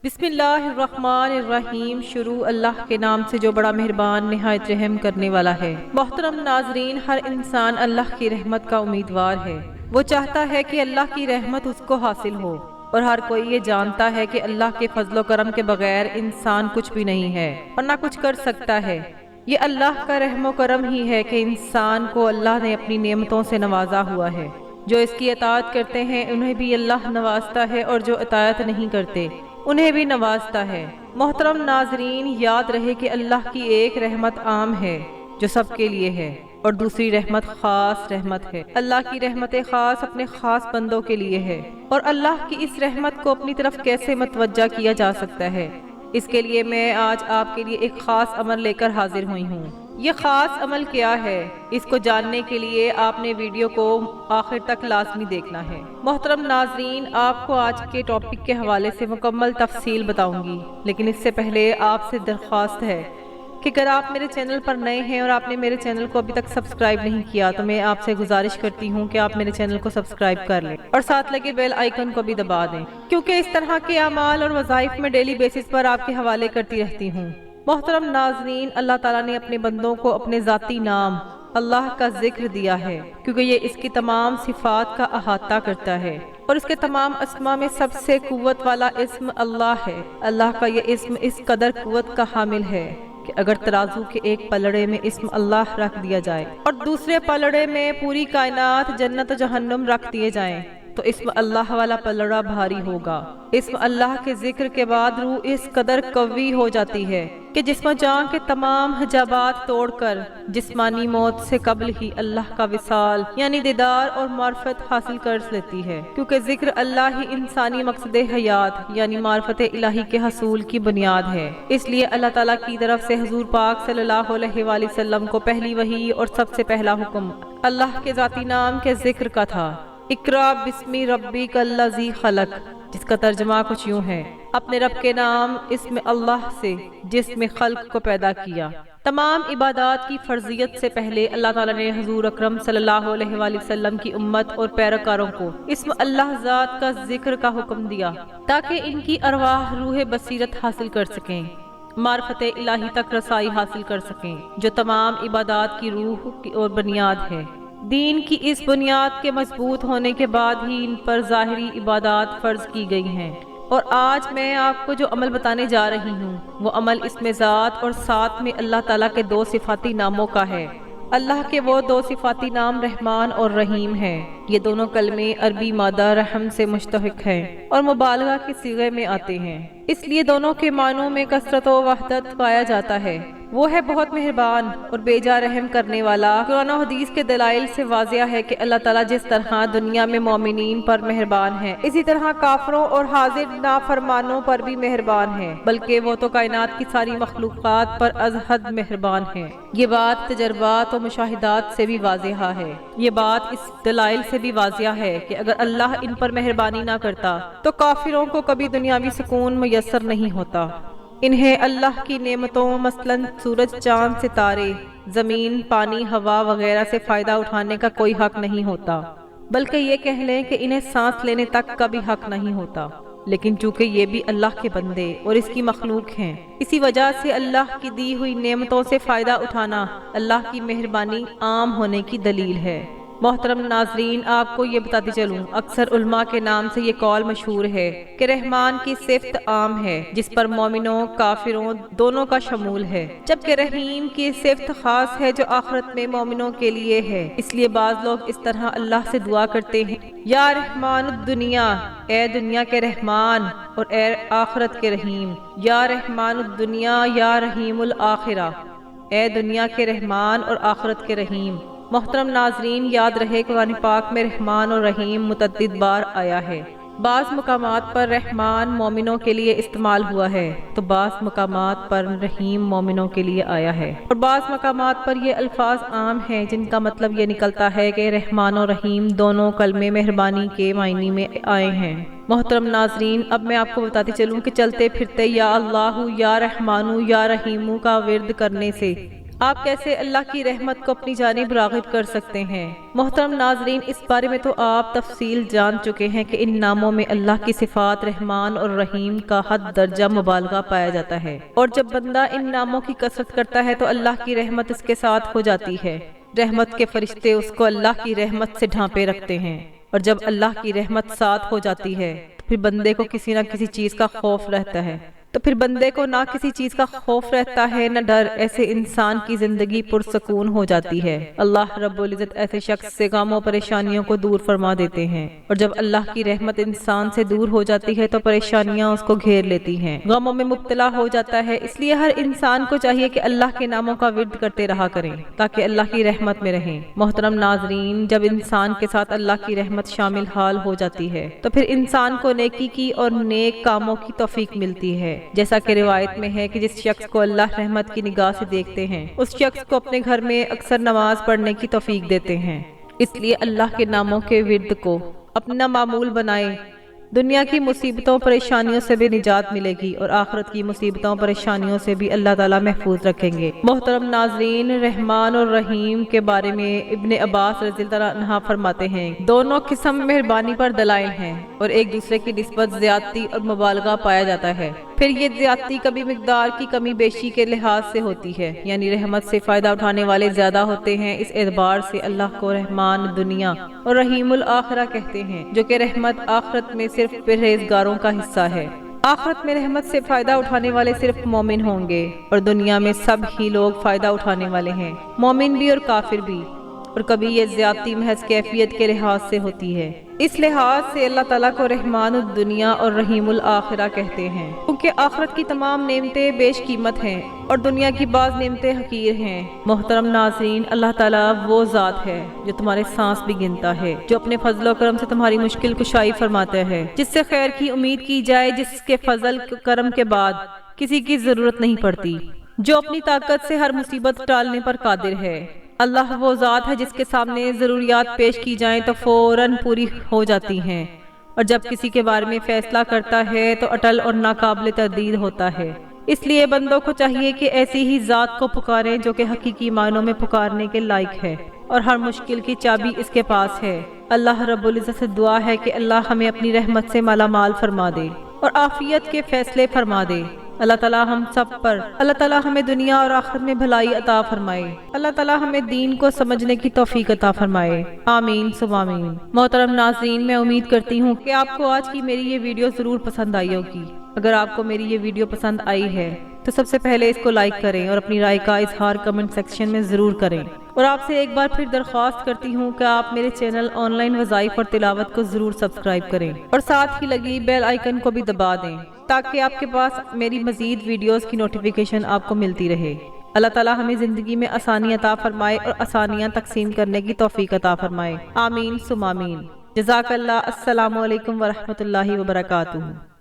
بسم اللہ الرحمن الرحیم۔ شروع اللہ کے نام سے جو بڑا مہربان نہایت رحم کرنے والا ہے۔ محترم ناظرین، ہر انسان اللہ کی رحمت کا امیدوار ہے۔ وہ چاہتا ہے کہ اللہ کی رحمت اس کو حاصل ہو، اور ہر کوئی یہ جانتا ہے کہ اللہ کے فضل و کرم کے بغیر انسان کچھ بھی نہیں ہے اور نہ کچھ کر سکتا ہے۔ یہ اللہ کا رحم و کرم ہی ہے کہ انسان کو اللہ نے اپنی نعمتوں سے نوازا ہوا ہے۔ جو اس کی اطاعت کرتے ہیں انہیں بھی اللہ نوازتا ہے، اور جو اطاعت نہیں کرتے انہیں بھی نوازتا ہے۔ محترم ناظرین، یاد رہے کہ اللہ کی ایک رحمت عام ہے جو سب کے لیے ہے، اور دوسری رحمت خاص رحمت ہے۔ اللہ کی رحمت خاص اپنے خاص بندوں کے لیے ہے، اور اللہ کی اس رحمت کو اپنی طرف کیسے متوجہ کیا جا سکتا ہے، اس کے لیے میں آج آپ کے لیے ایک خاص عمل لے کر حاضر ہوئی ہوں۔ یہ خاص عمل کیا ہے، اس کو جاننے کے لیے آپ نے ویڈیو کو آخر تک لازمی دیکھنا ہے۔ محترم ناظرین، آپ کو آج کے ٹاپک کے حوالے سے مکمل تفصیل بتاؤں گی، لیکن اس سے پہلے آپ سے درخواست ہے کہ اگر آپ میرے چینل پر نئے ہیں اور آپ نے میرے چینل کو ابھی تک سبسکرائب نہیں کیا تو میں آپ سے گزارش کرتی ہوں کہ آپ میرے چینل کو سبسکرائب کر لیں اور ساتھ لگے بیل آئیکن کو بھی دبا دیں، کیونکہ اس طرح کے اعمال اور وظائف میں ڈیلی بیسس پر آپ کے حوالے کرتی رہتی ہوں۔ محترم ناظرین، اللہ تعالیٰ نے اپنے بندوں کو اپنے ذاتی نام اللہ کا ذکر دیا ہے، کیونکہ یہ اس کی تمام صفات کا احاطہ کرتا ہے، اور اس کے تمام اسما میں سب سے قوت والا اسم اللہ ہے۔ اللہ کا یہ اسم اس قدر قوت کا حامل ہے کہ اگر ترازو کے ایک پلڑے میں اسم اللہ رکھ دیا جائے اور دوسرے پلڑے میں پوری کائنات جنت و جہنم رکھ دیے جائیں تو اسم اللہ والا پلڑا بھاری ہوگا۔ اسم اللہ کے ذکر کے بعد روح اس قدر قوی ہو جاتی ہے کہ جسم و جان کے تمام حجابات توڑ کر جسمانی موت سے قبل ہی اللہ کا وصال یعنی دیدار اور معرفت حاصل کر لیتی ہے، کیونکہ ذکر اللہ ہی انسانی مقصد حیات یعنی معرفت الہی کے حصول کی بنیاد ہے۔ اس لیے اللہ تعالیٰ کی طرف سے حضور پاک صلی اللہ علیہ وآلہ وسلم کو پہلی وحی اور سب سے پہلا حکم اللہ کے ذاتی نام کے ذکر کا تھا۔ اقرا بسم ربک الذی خلق، جس کا ترجمہ کچھ یوں ہے، اپنے رب کے نام اسم اللہ سے جس میں خلق کو پیدا کیا۔ تمام عبادات کی فرضیت سے پہلے اللہ تعالیٰ نے حضور اکرم صلی اللہ علیہ وآلہ وسلم کی امت اور پیروکاروں کو اسم اللہ ذات کا ذکر کا حکم دیا تاکہ ان کی ارواح روح بصیرت حاصل کر سکیں، معرفت الہی تک رسائی حاصل کر سکیں، جو تمام عبادات کی روح اور بنیاد ہے۔ دین کی اس بنیاد کے مضبوط ہونے کے بعد ہی ان پر ظاہری عبادات فرض کی گئی ہیں، اور آج میں آپ کو جو عمل بتانے جا رہی ہوں وہ عمل اسم ذات اور ساتھ میں اللہ تعالیٰ کے دو صفاتی ناموں کا ہے۔ اللہ کے وہ دو صفاتی نام رحمان اور رحیم ہیں۔ یہ دونوں کلمے عربی مادہ رحم سے مشتق ہیں اور مبالغہ کے صیغے میں آتے ہیں، اس لیے دونوں کے معنوں میں کثرت و وحدت پایا جاتا ہے۔ وہ ہے بہت مہربان اور بیجا رحم کرنے والا۔ قرآن و حدیث کے دلائل سے واضح ہے کہ اللہ تعالیٰ جس طرح دنیا میں مومنین پر مہربان ہے، اسی طرح کافروں اور حاضر نافرمانوں پر بھی مہربان ہے، بلکہ وہ تو کائنات کی ساری مخلوقات پر از حد مہربان ہے۔ یہ بات تجربات و مشاہدات سے بھی واضح ہے۔ یہ بات اس دلائل سے بھی واضح ہے کہ اگر اللہ ان پر مہربانی نہ کرتا تو کافروں کو کبھی دنیاوی سکون میسر نہیں ہوتا۔ انہیں اللہ کی نعمتوں مثلاً سورج، چاند، ستارے، زمین، پانی، ہوا وغیرہ سے فائدہ اٹھانے کا کوئی حق نہیں ہوتا، بلکہ یہ کہہ لیں کہ انہیں سانس لینے تک کا بھی حق نہیں ہوتا۔ لیکن چونکہ یہ بھی اللہ کے بندے اور اس کی مخلوق ہیں، اسی وجہ سے اللہ کی دی ہوئی نعمتوں سے فائدہ اٹھانا اللہ کی مہربانی عام ہونے کی دلیل ہے۔ محترم ناظرین، آپ کو یہ بتاتی چلوں، اکثر علماء کے نام سے یہ قول مشہور ہے کہ رحمان کی صفت عام ہے جس پر مومنوں کافروں دونوں کا شمول ہے، جبکہ رحیم کی صفت خاص ہے جو آخرت میں مومنوں کے لیے ہے۔ اس لیے بعض لوگ اس طرح اللہ سے دعا کرتے ہیں، یا رحمان الدنیا، اے دنیا کے رحمان، اور اے آخرت کے رحیم، یا رحمان الدنیا یا رحیم الآخرہ، اے دنیا کے رحمان اور آخرت کے رحیم۔ محترم ناظرین، یاد رہے قرآن پاک میں رحمان اور رحیم متعدد بار آیا ہے۔ بعض مقامات پر رحمان مومنوں کے لیے استعمال ہوا ہے تو بعض مقامات پر رحیم مومنوں کے لیے آیا ہے، اور بعض مقامات پر یہ الفاظ عام ہیں جن کا مطلب یہ نکلتا ہے کہ رحمان اور رحیم دونوں کلمے مہربانی کے معنی میں آئے ہیں۔ محترم ناظرین، اب میں آپ کو بتاتی چلوں کہ چلتے پھرتے یا اللہ یا رحمانو یا رحیمو کا ورد کرنے سے آپ کیسے اللہ کی رحمت کو اپنی جانب راغب کر سکتے ہیں؟ محترم ناظرین، اس بارے میں تو آپ تفصیل جان چکے ہیں کہ ان ناموں میں اللہ کی صفات رحمان اور رحیم کا حد درجہ مبالغہ پایا جاتا ہے، اور جب بندہ ان ناموں کی کثرت کرتا ہے تو اللہ کی رحمت اس کے ساتھ ہو جاتی ہے۔ رحمت کے فرشتے اس کو اللہ کی رحمت سے ڈھانپے رکھتے ہیں، اور جب اللہ کی رحمت ساتھ ہو جاتی ہے تو پھر بندے کو کسی نہ کسی چیز کا خوف رہتا ہے، نہ کسی چیز کا خوف رہتا ہے نہ ڈر۔ ایسے انسان کی زندگی پرسکون ہو جاتی ہے۔ اللہ رب العزت ایسے شخص سے غم و پریشانیوں کو دور فرما دیتے ہیں، اور جب اللہ کی رحمت انسان سے دور ہو جاتی ہے تو پریشانیاں اس کو گھیر لیتی ہیں، غموں میں مبتلا ہو جاتا ہے۔ اس لیے ہر انسان کو چاہیے کہ اللہ کے ناموں کا ورد کرتے رہا کریں تاکہ اللہ کی رحمت میں رہیں۔ محترم ناظرین، جب انسان کے ساتھ اللہ کی رحمت شامل حال ہو جاتی ہے تو پھر انسان کو نیکی کی اور نیک کاموں کی توفیق ملتی ہے، جیسا کہ روایت میں ہے کہ جس شخص کو اللہ رحمت کی نگاہ سے دیکھتے ہیں اس شخص کو اپنے گھر میں اکثر نماز پڑھنے کی توفیق دیتے ہیں۔ اس لیے اللہ کے ناموں کے ورد کو اپنا معمول بنائیں۔ دنیا کی مصیبتوں پریشانیوں سے بھی نجات ملے گی اور آخرت کی مصیبتوں پریشانیوں سے بھی اللہ تعالیٰ محفوظ رکھیں گے۔ محترم ناظرین، رحمان اور رحیم کے بارے میں ابن عباس رضی اللہ عنہ فرماتے ہیں، دونوں قسم مہربانی پر دلائل ہیں اور ایک دوسرے کی نسبت زیادتی اور مبالغہ پایا جاتا ہے۔ پھر یہ زیادتی کبھی مقدار کی کمی بیشی کے لحاظ سے ہوتی ہے، یعنی رحمت سے فائدہ اٹھانے والے زیادہ ہوتے ہیں۔ اس اعتبار سے اللہ کو رحمان دنیا اور رحیم الآخرہ کہتے ہیں، جو کہ رحمت آخرت میں صرف پرہیزگاروں کا حصہ ہے۔ آخرت میں رحمت سے فائدہ اٹھانے والے صرف مومن ہوں گے، اور دنیا میں سب ہی لوگ فائدہ اٹھانے والے ہیں، مومن بھی اور کافر بھی، اور کبھی یہ زیادتی محض کیفیت کے لحاظ سے ہوتی ہے۔ اس لحاظ سے اللہ تعالیٰ کو رحمان الدنیا اور رحیم الآخرہ کہتے ہیں، کیونکہ آخرت کی تمام نعمتیں بیش قیمت ہیں اور دنیا کی بعض نعمتیں حقیر ہیں۔ محترم ناظرین، اللہ تعالیٰ وہ ذات ہے جو تمہارے سانس بھی گنتا ہے، جو اپنے فضل و کرم سے تمہاری مشکل کشائی فرماتا ہے، جس سے خیر کی امید کی جائے، جس کے فضل کرم کے بعد کسی کی ضرورت نہیں پڑتی، جو اپنی طاقت سے ہر مصیبت ٹالنے پر قادر ہے۔ اللہ وہ ذات ہے جس کے سامنے ضروریات پیش کی جائیں تو فوراً پوری ہو جاتی ہیں، اور جب کسی کے بارے میں فیصلہ کرتا ہے تو اٹل اور ناقابل تردید ہوتا ہے۔ اس لیے بندوں کو چاہیے کہ ایسی ہی ذات کو پکاریں جو کہ حقیقی معنوں میں پکارنے کے لائق ہے، اور ہر مشکل کی چابی اس کے پاس ہے۔ اللہ رب العزت سے دعا ہے کہ اللہ ہمیں اپنی رحمت سے مالا مال فرما دے اور عافیت کے فیصلے فرما دے۔ اللہ تعالیٰ ہمیں دنیا اور آخرت میں بھلائی عطا فرمائے۔ اللہ تعالیٰ ہمیں دین کو سمجھنے کی توفیق عطا فرمائے۔ آمین ثم آمین۔ محترم ناظرین، میں امید کرتی ہوں کہ آپ کو آج کی میری یہ ویڈیو ضرور پسند آئی ہوگی۔ اگر آپ کو میری یہ ویڈیو پسند آئی ہے تو سب سے پہلے اس کو لائک کریں اور اپنی رائے کا اظہار کمنٹ سیکشن میں ضرور کریں، اور آپ سے ایک بار پھر درخواست کرتی ہوں کہ آپ میرے چینل آن لائن وظائف اور تلاوت کو ضرور سبسکرائب کریں، اور ساتھ ہی لگی بیل آئیکن کو بھی دبا دیں تاکہ آپ کے پاس میری مزید ویڈیوز کی نوٹیفیکیشن آپ کو ملتی رہے۔ اللہ تعالیٰ ہمیں زندگی میں آسانی عطا فرمائے اور آسانیاں تقسیم کرنے کی توفیق عطا فرمائے۔ آمین ثم آمین۔ جزاک اللہ۔ السلام علیکم ورحمۃ اللہ وبرکاتہ۔